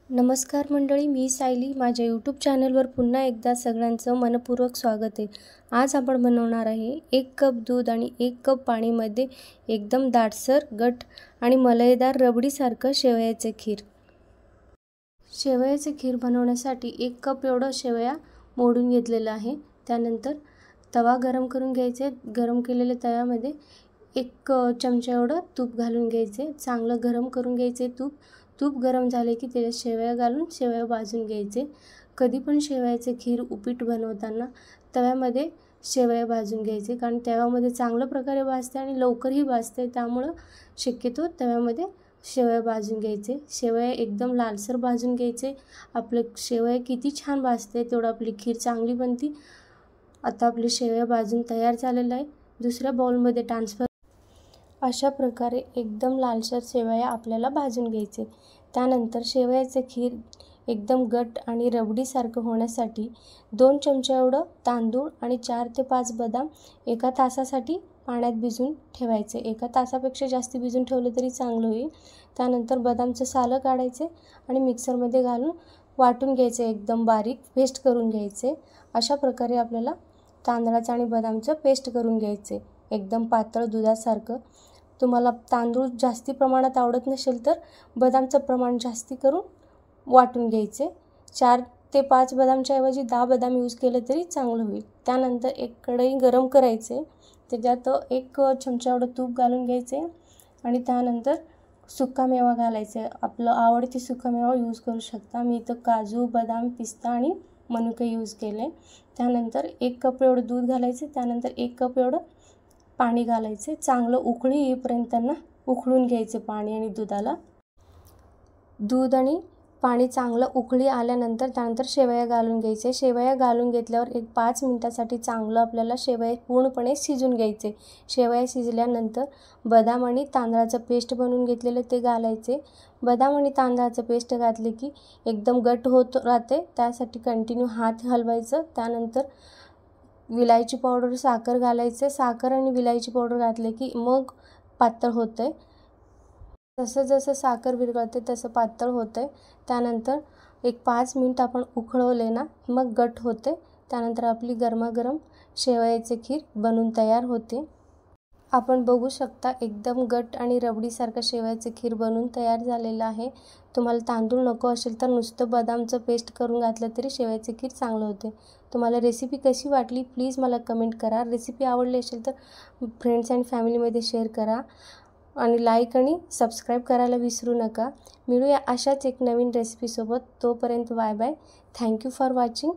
नमस्कार मंडळी, मी सायली. माझ्या यूट्यूब चॅनलवर पुन्हा एकदा सगळ्यांचं मनपूर्वक स्वागत आहे. आज आपण बनवणार आहे 1 कप दूध आणि 1 कप पाणीमध्ये एकदम दाटसर, घट्ट आणि मलईदार रबडीसारखं शेवयाचे खीर. शेवयाचे खीर बनवण्यासाठी 1 कप एवढं शेवया मोडून घेतलेलं आहे. त्यानंतर तवा गरम करून घ्यायचे. गरम केलेल्या तव्यामध्ये 1 चमचा एवढं तूप घालून घ्यायचे. चांगलं गरम करून घ्यायचे तूप गरम झाले की त्याच्यात शेवया घालून शेवया भाजून घ्यायचे. कधी पण शेवयाचे खीर उपीट बनवताना तव्यामध्ये शेवया भाजून घ्यायचे, कारण तव्यामध्ये चांगल्या प्रकारे भाजते आणि लवकरही भाजते. त्यामुळं शक्यतो तव्यामध्ये शेवया भाजून घ्यायचे. शेवया एकदम लालसर भाजून घ्यायचे. आपले शेवया किती छान भाजते तेवढं आपली खीर चांगली बनते. आता आपली शेवया भाजून तयार झालेलं आहे. दुसऱ्या बाउलमध्ये ट्रान्सफर. अशा प्रकारे एकदम लालसर शेवया आपल्याला भाजून घ्यायचे. त्यानंतर शेवयाचे खीर एकदम घट्ट आणि रबडीसारखं होण्यासाठी 2 चमचा एवढं तांदूळ आणि 4 ते 5 बदाम 1 तासासाठी पाण्यात भिजून ठेवायचे. 1 तासापेक्षा जास्त भिजून ठेवलं तरी चांगलं होईल. त्यानंतर बदामचं सालं काढायचे आणि मिक्सरमध्ये घालून वाटून घ्यायचे. एकदम बारीक पेस्ट करून घ्यायचे. अशा प्रकारे आपल्याला तांदळाचं आणि बदामचं पेस्ट करून घ्यायचे, एकदम पातळ दुधासारखं. तुम्हाला तांदूळ जास्ती प्रमाणात आवडत नसेल तर बदामचं प्रमाण जास्ती करून वाटून घ्यायचे. 4 ते 5 बदामच्या ऐवजी 10 बदाम यूज केलं तरी चांगलं होईल. त्यानंतर एक कढई गरम करायचे. त्याच्यात 1 चमचा एवढं तूप घालून घ्यायचे आणि त्यानंतर सुकामेवा घालायचे. आपलं आवडती सुकामेवा यूज करू शकता. मी इथं काजू, बदाम, पिस्ता आणि मनुके यूज केले. त्यानंतर 1 कप एवढं दूध घालायचे. त्यानंतर 1 कप एवढं पाणी घालायचे. चांगलं उकळी येईपर्यंत त्यांना उकळून घ्यायचे. पाणी आणि दुधाला. दूध आणि पाणी चांगलं उकळी आल्यानंतर त्यानंतर शेवया घालून घ्यायचे. शेवया घालून घेतल्यावर 5 मिनिटासाठी चांगलं आपल्याला शेवया पूर्णपणे शिजून घ्यायचे. शेवया शिजल्यानंतर बदाम आणि तांदळाचं पेस्ट बनवून घेतलेलं ते घालायचे. बदाम आणि तांदळाचं पेस्ट घातले की एकदम घट्ट होत राहते. त्यासाठी कंटिन्यू हात हलवायचं. त्यानंतर विलायची पावडर, साखर घालायचे. साखर आणि विलायची पावडर घातले की मग पातळ होते. जसं साखर विरघळते तसं पातळ होते. त्यानंतर 5 मिनिट आपण उकळवले ना मग घट्ट होते. त्यानंतर आपली गरमागरम शेवयाची खीर बनून तयार होते. आपण बघू शकता एकदम घट्ट आणि रबडीसारखं शेवयाची खीर बनून तयार झालेलं आहे. तुम्हाला तांदूळ नको असेल तर नुसतं बदामचं पेस्ट करून घातलं तरी शेवयाची खीर चांगलं होते. तुम्हाला रेसिपी कशी वाटली प्लीज मला कमेंट करा. रेसिपी आवडली असेल तर फ्रेंड्स अँड फॅमिलीमध्ये शेअर करा आणि लाईक आणि सबस्क्राईब करायला विसरू नका. मिळूया अशाच एक नवीन रेसिपीसोबत. तोपर्यंत bye bye. Thank you for watching.